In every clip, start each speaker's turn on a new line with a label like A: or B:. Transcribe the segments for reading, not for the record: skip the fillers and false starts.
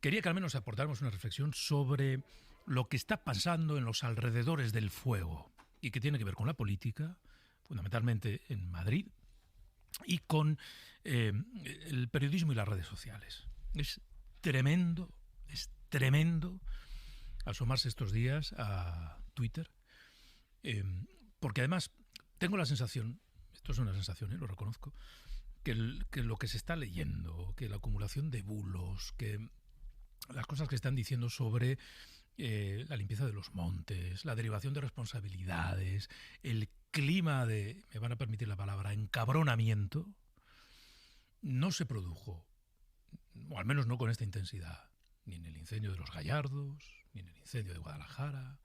A: quería que al menos aportáramos una reflexión sobre lo que está pasando en los alrededores del fuego y que tiene que ver con la política, fundamentalmente en Madrid, y con el periodismo y las redes sociales. Es tremendo asomarse estos días a Twitter, porque además tengo la sensación, esto es una sensación, lo reconozco, que lo que se está leyendo, que la acumulación de bulos, que las cosas que están diciendo sobre la limpieza de los montes, la derivación de responsabilidades, el clima de, me van a permitir la palabra, encabronamiento, no se produjo, o al menos no con esta intensidad, ni en el incendio de los Gallardos, ni en el incendio de Guadalajara,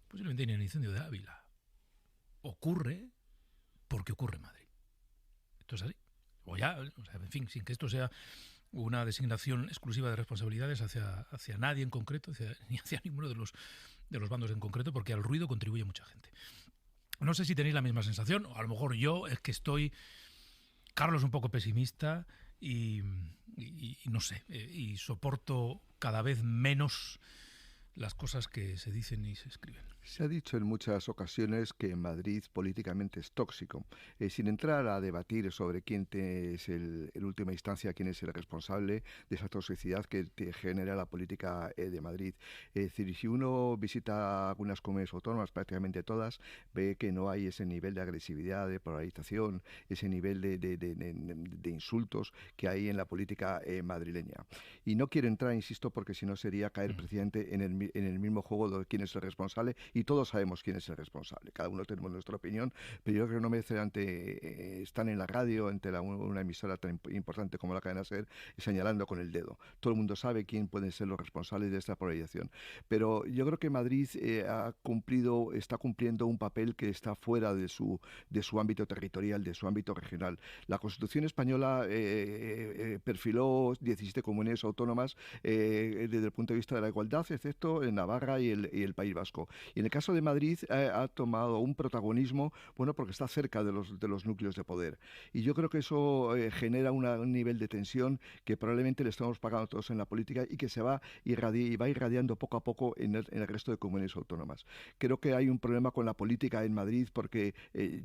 A: posiblemente ni en el incendio de Ávila. Ocurre porque ocurre en Madrid. Esto es así. O sea, en fin, sin que esto sea una designación exclusiva de responsabilidades hacia nadie en concreto, ni hacia ninguno de los bandos en concreto, porque al ruido contribuye mucha gente. No sé si tenéis la misma sensación, o a lo mejor yo es que estoy, Carlos, un poco pesimista y no sé, y soporto cada vez menos las cosas que se dicen y se escriben.
B: Se ha dicho en muchas ocasiones que Madrid políticamente es tóxico, sin entrar a debatir sobre quién es en última instancia, quién es el responsable de esa toxicidad que te genera la política de Madrid. Es decir, si uno visita algunas comunidades autónomas, prácticamente todas, ve que no hay ese nivel de agresividad, de polarización, ese nivel de insultos que hay en la política madrileña. Y no quiero entrar, insisto, porque si no sería caer precisamente en el mismo juego de quién es el responsable, y todos sabemos quién es el responsable. Cada uno tenemos nuestra opinión, pero yo creo que no merece están en la radio, ante una emisora tan importante como la cadena SER, señalando con el dedo. Todo el mundo sabe quién pueden ser los responsables de esta polarización. Pero yo creo que Madrid está cumpliendo un papel que está fuera de su ámbito territorial, de su ámbito regional. La Constitución española perfiló 17 comunidades autónomas desde el punto de vista de la igualdad, excepto en Navarra y el País Vasco. Y en el caso de Madrid ha tomado un protagonismo, bueno, porque está cerca de los núcleos de poder. Y yo creo que eso genera un nivel de tensión que probablemente le estamos pagando todos en la política y que se va irradiando poco a poco en el resto de comunidades autónomas. Creo que hay un problema con la política en Madrid porque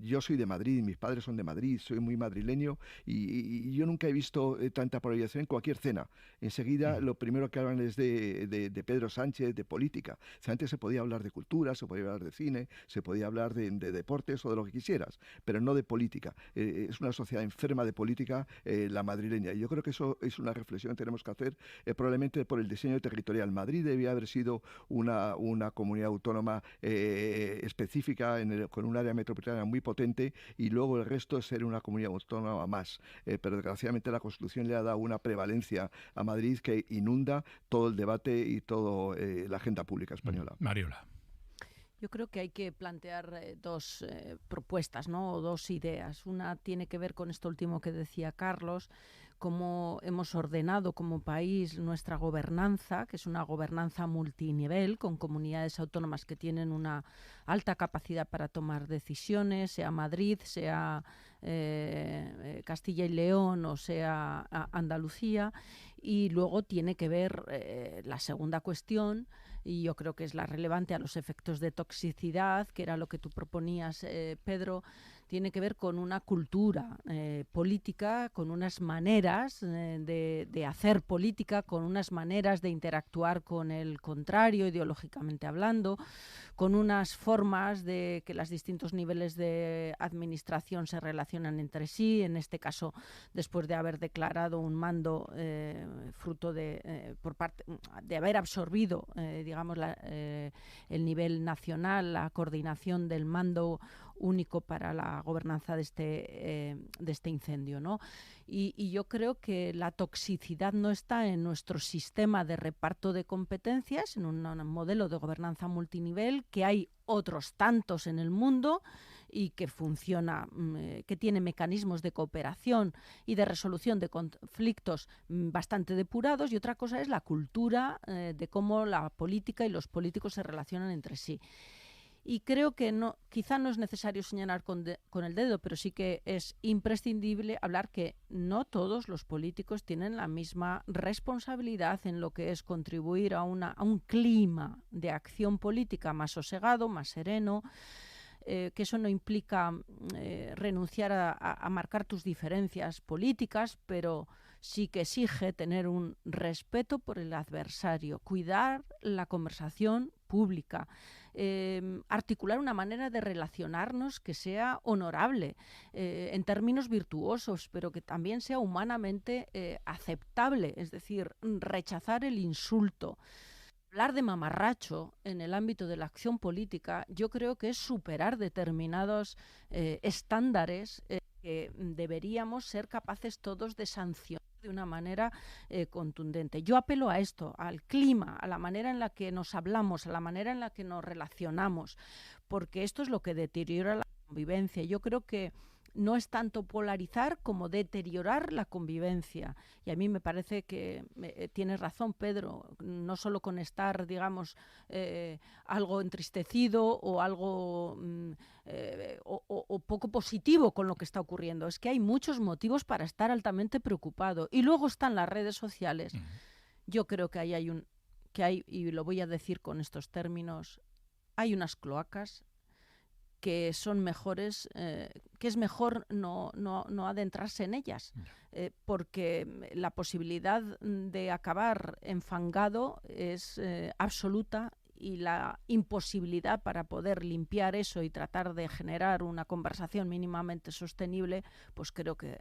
B: yo soy de Madrid, mis padres son de Madrid, soy muy madrileño y yo nunca he visto tanta polarización en cualquier cena. Enseguida lo primero que hablan es de Pedro Sánchez, de política. Antes se podía hablar de cultura, se podía hablar de cine, se podía hablar de deportes o de lo que quisieras, pero no de política. Es una sociedad enferma de política la madrileña. Y yo creo que eso es una reflexión que tenemos que hacer probablemente por el diseño territorial. Madrid debía haber sido una comunidad autónoma específica con un área metropolitana muy potente y luego el resto ser una comunidad autónoma más. Pero desgraciadamente la Constitución le ha dado una prevalencia a Madrid que inunda todo el debate y toda la agenda pública española.
A: Mariola.
C: Yo creo que hay que plantear dos propuestas, ¿no? O dos ideas. Una tiene que ver con esto último que decía Carlos, cómo hemos ordenado como país nuestra gobernanza, que es una gobernanza multinivel, con comunidades autónomas que tienen una alta capacidad para tomar decisiones, sea Madrid, sea Castilla y León o sea Andalucía. Y luego tiene que ver la segunda cuestión, y yo creo que es la relevante a los efectos de toxicidad, que era lo que tú proponías, Pedro, tiene que ver con una cultura política, con unas maneras de hacer política, con unas maneras de interactuar con el contrario, ideológicamente hablando, con unas formas de que los distintos niveles de administración se relacionan entre sí, en este caso después de haber declarado un mando fruto por parte de haber absorbido digamos el nivel nacional, la coordinación del mando único para la gobernanza de este incendio, ¿no? Y yo creo que la toxicidad no está en nuestro sistema de reparto de competencias, en un modelo de gobernanza multinivel, que hay otros tantos en el mundo y que funciona, que tiene mecanismos de cooperación y de resolución de conflictos bastante depurados, y otra cosa es la cultura de cómo la política y los políticos se relacionan entre sí. Y creo que no, quizá no es necesario señalar con el dedo, pero sí que es imprescindible hablar que no todos los políticos tienen la misma responsabilidad en lo que es contribuir a un clima de acción política más sosegado, más sereno, que eso no implica renunciar a marcar tus diferencias políticas, pero sí que exige tener un respeto por el adversario, cuidar la conversación pública, articular una manera de relacionarnos que sea honorable, en términos virtuosos, pero que también sea humanamente aceptable, es decir, rechazar el insulto. Hablar de mamarracho en el ámbito de la acción política, yo creo que es superar determinados estándares que deberíamos ser capaces todos de sancionar de una manera contundente. Yo apelo a esto, al clima, a la manera en la que nos hablamos, a la manera en la que nos relacionamos, porque esto es lo que deteriora la convivencia. Yo creo que no es tanto polarizar como deteriorar la convivencia. Y a mí me parece que tienes razón, Pedro, no solo con estar, digamos, algo entristecido o algo o poco positivo con lo que está ocurriendo. Es que hay muchos motivos para estar altamente preocupado. Y luego están las redes sociales. Yo creo que ahí y lo voy a decir con estos términos, hay unas cloacas que son mejores, que es mejor no adentrarse en ellas, porque la posibilidad de acabar enfangado es absoluta, y la imposibilidad para poder limpiar eso y tratar de generar una conversación mínimamente sostenible, pues creo que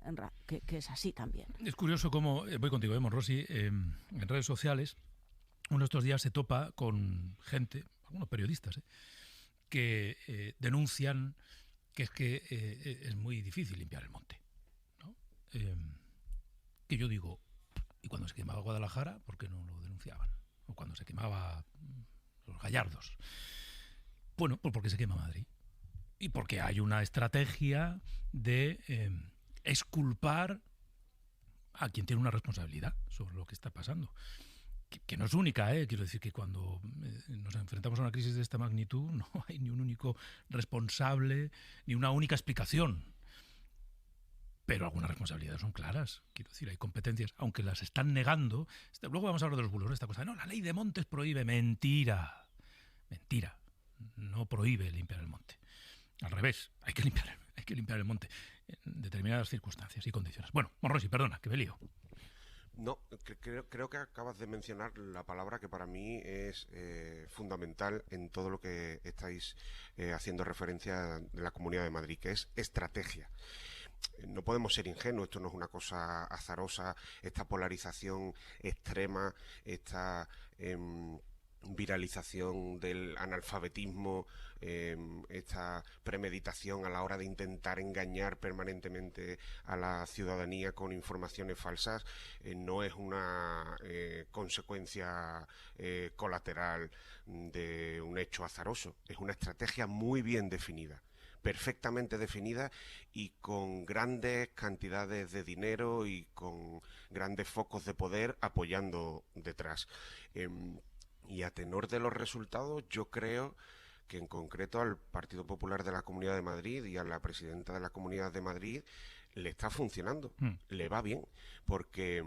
C: es así también.
A: Es curioso cómo, voy contigo, Monrosi, en redes sociales, uno de estos días se topa con gente, algunos periodistas, que denuncian que es muy difícil limpiar el monte, ¿no? Que yo digo, ¿y cuando se quemaba Guadalajara, por qué no lo denunciaban? O cuando se quemaba los Gallardos. Bueno, pues porque se quema Madrid. Y porque hay una estrategia de exculpar a quien tiene una responsabilidad sobre lo que está pasando. Que no es única, quiero decir que cuando nos enfrentamos a una crisis de esta magnitud no hay ni un único responsable, ni una única explicación. Pero algunas responsabilidades son claras. Quiero decir, hay competencias, aunque las están negando. Luego vamos a hablar de los bulos, esta cosa. No, la ley de montes prohíbe. Mentira. Mentira. No prohíbe limpiar el monte. Al revés, hay que limpiar el monte en determinadas circunstancias y condiciones. Bueno, Monrosi, perdona, que me lío.
D: No, creo que acabas de mencionar la palabra que para mí es fundamental en todo lo que estáis haciendo referencia de la Comunidad de Madrid, que es estrategia. No podemos ser ingenuos, esto no es una cosa azarosa, esta polarización extrema, esta viralización del analfabetismo, esta premeditación a la hora de intentar engañar permanentemente a la ciudadanía con informaciones falsas, no es una consecuencia colateral de un hecho azaroso, es una estrategia muy bien definida, perfectamente definida y con grandes cantidades de dinero y con grandes focos de poder apoyando detrás. Y a tenor de los resultados, yo creo que en concreto al Partido Popular de la Comunidad de Madrid y a la presidenta de la Comunidad de Madrid le está funcionando, le va bien, porque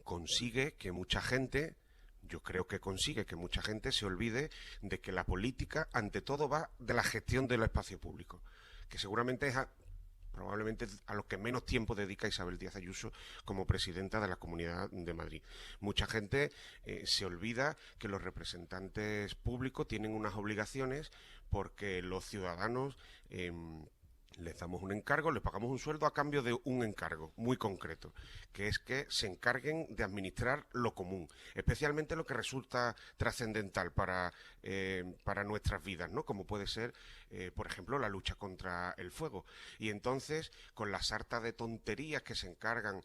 D: consigue que mucha gente, yo creo que consigue que mucha gente se olvide de que la política ante todo va de la gestión del espacio público, que seguramente es probablemente a lo que menos tiempo dedica Isabel Díaz Ayuso como presidenta de la Comunidad de Madrid. Mucha gente se olvida que los representantes públicos tienen unas obligaciones porque los ciudadanos les damos un encargo, les pagamos un sueldo a cambio de un encargo muy concreto, que es que se encarguen de administrar lo común, especialmente lo que resulta trascendental para nuestras vidas, ¿no? Como puede ser, por ejemplo, la lucha contra el fuego. Y entonces, con la sarta de tonterías que se encargan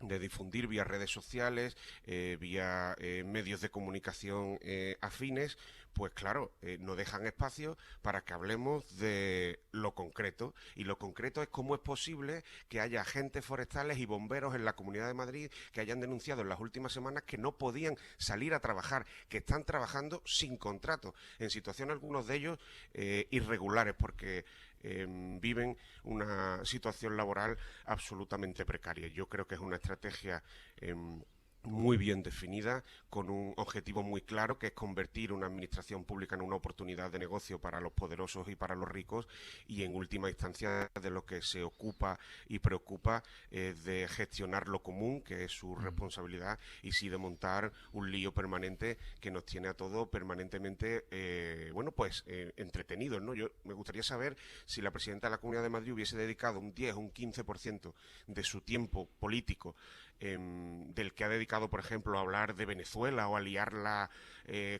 D: de difundir vía redes sociales, vía medios de comunicación afines, pues claro, no dejan espacio para que hablemos de lo concreto. Y lo concreto es cómo es posible que haya agentes forestales y bomberos en la Comunidad de Madrid que hayan denunciado en las últimas semanas que no podían salir a trabajar, que están trabajando sin contrato, en situaciones algunos de ellos irregulares, porque viven una situación laboral absolutamente precaria. Yo creo que es una estrategia muy bien definida, con un objetivo muy claro, que es convertir una administración pública en una oportunidad de negocio para los poderosos y para los ricos, y en última instancia de lo que se ocupa y preocupa es de gestionar lo común, que es su responsabilidad, y sí de montar un lío permanente que nos tiene a todos permanentemente entretenidos, ¿no? Yo me gustaría saber si la presidenta de la Comunidad de Madrid hubiese dedicado un 10 o un 15% de su tiempo político del que ha dedicado, por ejemplo, a hablar de Venezuela o a liarla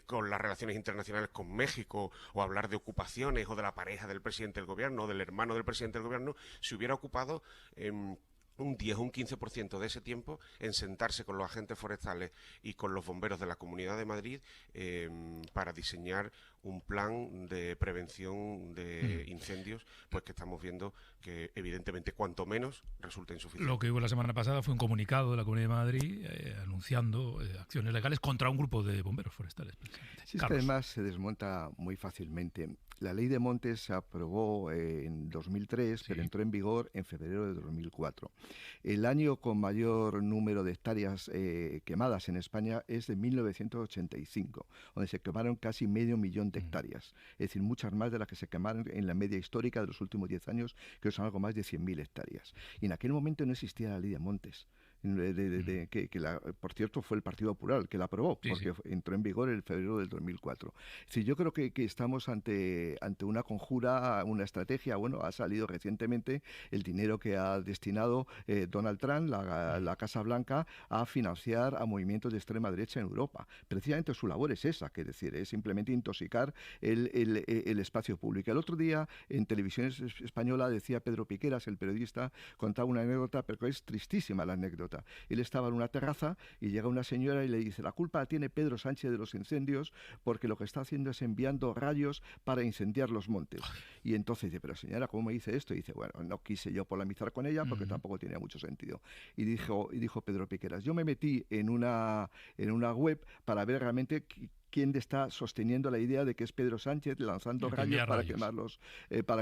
D: con las relaciones internacionales con México, o a hablar de ocupaciones o de la pareja del presidente del gobierno o del hermano del presidente del gobierno, si hubiera ocupado un 10 o un 15% de ese tiempo en sentarse con los agentes forestales y con los bomberos de la Comunidad de Madrid para diseñar un plan de prevención de incendios, pues que estamos viendo que evidentemente cuanto menos resulta insuficiente.
A: Lo que hubo la semana pasada fue un comunicado de la Comunidad de Madrid anunciando acciones legales contra un grupo de bomberos forestales.
B: Sí, es que además se desmonta muy fácilmente. La ley de montes se aprobó en 2003, pero entró en vigor en febrero de 2004. El año con mayor número de hectáreas quemadas en España es de 1985, donde se quemaron casi 500.000 de hectáreas. Es decir, muchas más de las que se quemaron en la media histórica de los últimos 10 años, que son algo más de 100.000 hectáreas. Y en aquel momento no existía la ley de montes. Por cierto, fue el Partido Popular que la aprobó, porque entró en vigor en febrero del 2004. Es decir, yo creo que estamos ante una conjura, una estrategia. Bueno, ha salido recientemente el dinero que ha destinado Donald Trump, la Casa Blanca, a financiar a movimientos de extrema derecha en Europa. Precisamente su labor es esa, que es decir, es simplemente intoxicar el espacio público. El otro día, en Televisión Española, decía Pedro Piqueras, el periodista, contaba una anécdota, pero es tristísima la anécdota. Él estaba en una terraza y llega una señora y le dice: la culpa la tiene Pedro Sánchez de los incendios, porque lo que está haciendo es enviando rayos para incendiar los montes. Y entonces dice: pero señora, ¿cómo me dice esto? Y dice: bueno, no quise yo polemizar con ella porque tampoco tenía mucho sentido. Y dijo Pedro Piqueras: yo me metí en una web para ver realmente quién está sosteniendo la idea de que es Pedro Sánchez lanzando rayos para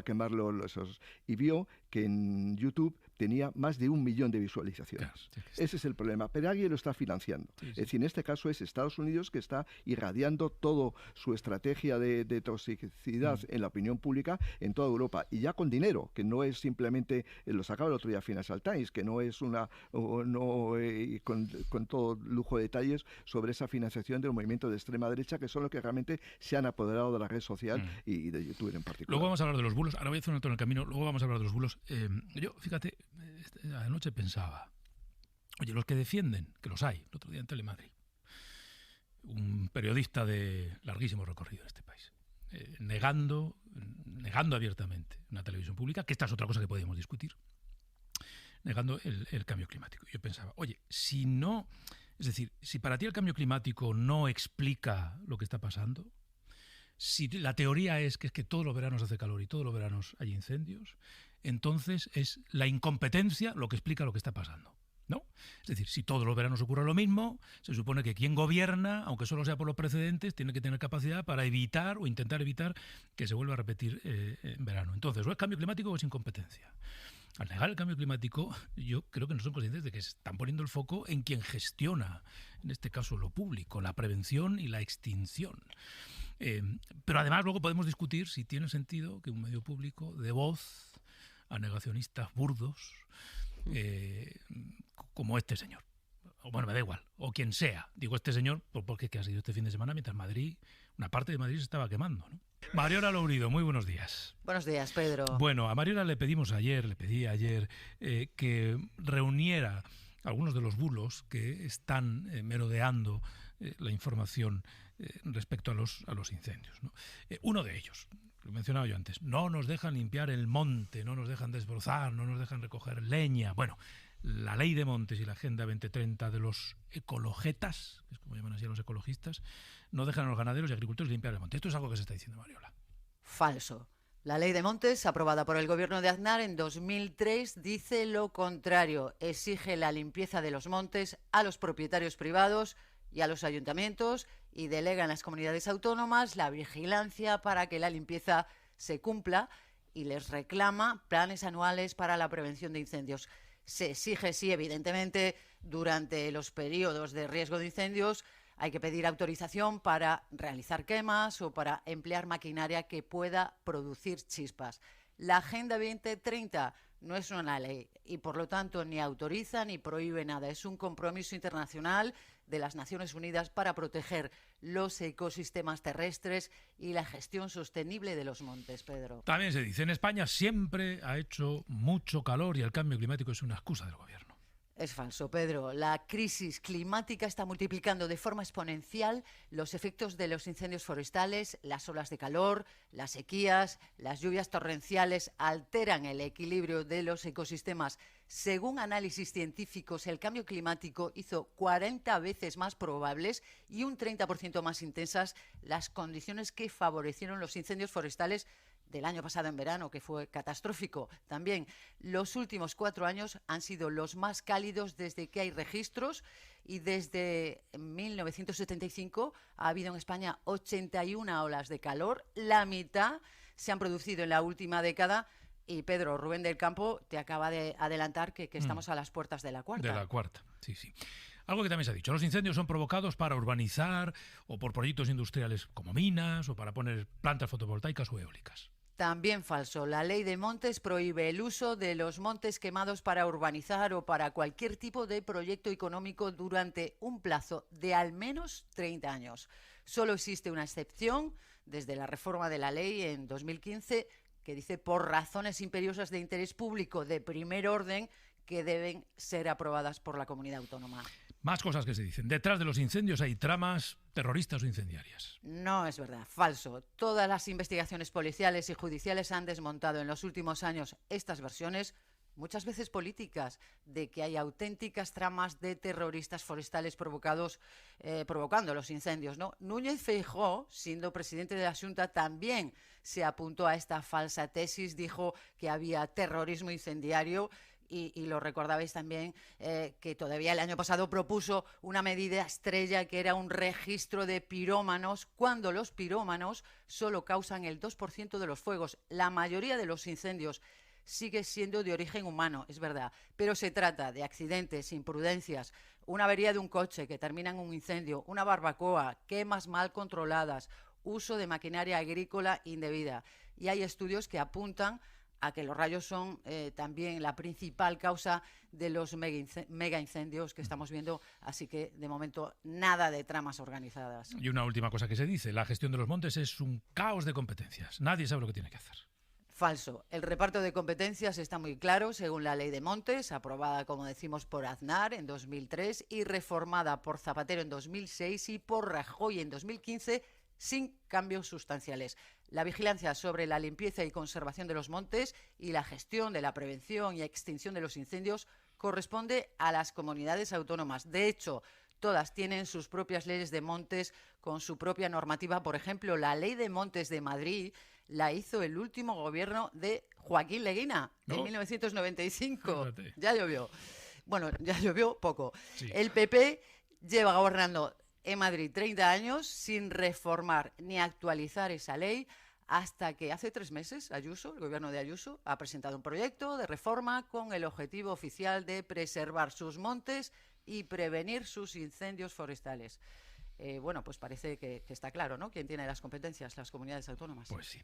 B: quemarlos esos. Y vio que en YouTube tenía más de 1 millón de visualizaciones. Claro, ese es el problema, pero alguien lo está financiando. Es decir, en este caso es Estados Unidos, que está irradiando toda su estrategia de toxicidad en la opinión pública en toda Europa, y ya con dinero, que no es simplemente, lo sacaba el otro día Financial Times, que no es con todo lujo de detalles sobre esa financiación del movimiento de extrema derecha, que son los que realmente se han apoderado de la red social y de YouTube en particular.
A: Luego vamos a hablar de los bulos. Ahora voy a hacer un alto en el camino. Luego vamos a hablar de los bulos. Yo, fíjate, anoche pensaba, oye, los que defienden, que los hay, el otro día en Telemadrid, un periodista de larguísimo recorrido en este país, negando abiertamente una televisión pública, que esta es otra cosa que podemos discutir, negando el cambio climático. Yo pensaba, oye, si para ti el cambio climático no explica lo que está pasando, si la teoría es que todos los veranos hace calor y todos los veranos hay incendios, entonces es la incompetencia lo que explica lo que está pasando, ¿no? Es decir, si todos los veranos ocurre lo mismo, se supone que quien gobierna, aunque solo sea por los precedentes, tiene que tener capacidad para evitar o intentar evitar que se vuelva a repetir en verano. Entonces, o es cambio climático o es incompetencia. Al negar el cambio climático, yo creo que no son conscientes de que están poniendo el foco en quien gestiona, en este caso lo público, la prevención y la extinción. Pero además luego podemos discutir si tiene sentido que un medio público dé voz a negacionistas burdos como este señor. Bueno, me da igual, o quien sea. Digo este señor porque ha sido este fin de semana mientras una parte de Madrid se estaba quemando, ¿no? Mariola Lourido, muy buenos días.
E: Buenos días, Pedro.
A: Bueno, a Mariola le pedí ayer que reuniera algunos de los bulos que están merodeando la información respecto a los incendios, ¿no? Uno de ellos, lo mencionaba yo antes, no nos dejan limpiar el monte, no nos dejan desbrozar, no nos dejan recoger leña. Bueno, la ley de montes y la Agenda 2030 de los ecologetas, que es como llaman así a los ecologistas, no dejan a los ganaderos y agricultores limpiar el monte. Esto es algo que se está diciendo, Mariola.
E: Falso. La ley de montes, aprobada por el gobierno de Aznar en 2003, dice lo contrario. Exige la limpieza de los montes a los propietarios privados y a los ayuntamientos y delega en las comunidades autónomas la vigilancia para que la limpieza se cumpla y les reclama planes anuales para la prevención de incendios. Se exige, sí, evidentemente, durante los periodos de riesgo de incendios hay que pedir autorización para realizar quemas o para emplear maquinaria que pueda producir chispas. La Agenda 2030 no es una ley y, por lo tanto, ni autoriza ni prohíbe nada. Es un compromiso internacional de las Naciones Unidas para proteger los ecosistemas terrestres y la gestión sostenible de los montes, Pedro.
A: También se dice, en España siempre ha hecho mucho calor y el cambio climático es una excusa del gobierno.
E: Es falso, Pedro. La crisis climática está multiplicando de forma exponencial los efectos de los incendios forestales, las olas de calor, las sequías, las lluvias torrenciales alteran el equilibrio de los ecosistemas. Según análisis científicos, el cambio climático hizo 40 veces más probables y un 30% más intensas las condiciones que favorecieron los incendios forestales del año pasado en verano, que fue catastrófico. También los últimos 4 años han sido los más cálidos desde que hay registros y desde 1975 ha habido en España 81 olas de calor. La mitad se han producido en la última década. Y Pedro, Rubén del Campo te acaba de adelantar que estamos a las puertas de la cuarta.
A: De la cuarta, sí, sí. Algo que también se ha dicho, los incendios son provocados para urbanizar o por proyectos industriales como minas o para poner plantas fotovoltaicas o eólicas.
E: También falso. La ley de montes prohíbe el uso de los montes quemados para urbanizar o para cualquier tipo de proyecto económico durante un plazo de al menos 30 años. Solo existe una excepción desde la reforma de la ley en 2015 que dice por razones imperiosas de interés público de primer orden que deben ser aprobadas por la comunidad autónoma.
A: Más cosas que se dicen. Detrás de los incendios hay tramas terroristas o incendiarias.
E: No es verdad, falso. Todas las investigaciones policiales y judiciales han desmontado en los últimos años estas versiones, muchas veces políticas, de que hay auténticas tramas de terroristas forestales provocando los incendios, ¿no? Núñez Feijóo, siendo presidente de la Xunta, también se apuntó a esta falsa tesis, dijo que había terrorismo incendiario. Y lo recordabais también que todavía el año pasado propuso una medida estrella que era un registro de pirómanos, cuando los pirómanos solo causan el 2% de los fuegos. La mayoría de los incendios sigue siendo de origen humano, es verdad, pero se trata de accidentes, imprudencias, una avería de un coche que termina en un incendio, una barbacoa, quemas mal controladas, uso de maquinaria agrícola indebida. Y hay estudios que apuntan a que los rayos son también la principal causa de los mega incendios que estamos viendo, así que de momento nada de tramas organizadas.
A: Y una última cosa que se dice, la gestión de los montes es un caos de competencias, nadie sabe lo que tiene que hacer.
E: Falso. El reparto de competencias está muy claro según la Ley de Montes, aprobada, como decimos, por Aznar en 2003 y reformada por Zapatero en 2006 y por Rajoy en 2015, sin cambios sustanciales. La vigilancia sobre la limpieza y conservación de los montes y la gestión de la prevención y extinción de los incendios corresponde a las comunidades autónomas. De hecho, todas tienen sus propias leyes de montes con su propia normativa. Por ejemplo, la Ley de Montes de Madrid la hizo el último gobierno de Joaquín Leguina en 1995. Fíjate. Ya llovió. Bueno, ya llovió poco. Sí. El PP lleva gobernando en Madrid 30 años sin reformar ni actualizar esa ley hasta que hace 3 meses Ayuso, el gobierno de Ayuso, ha presentado un proyecto de reforma con el objetivo oficial de preservar sus montes y prevenir sus incendios forestales. Bueno, pues parece que está claro, ¿no? ¿Quién tiene las competencias? Las comunidades autónomas.
A: Pues sí.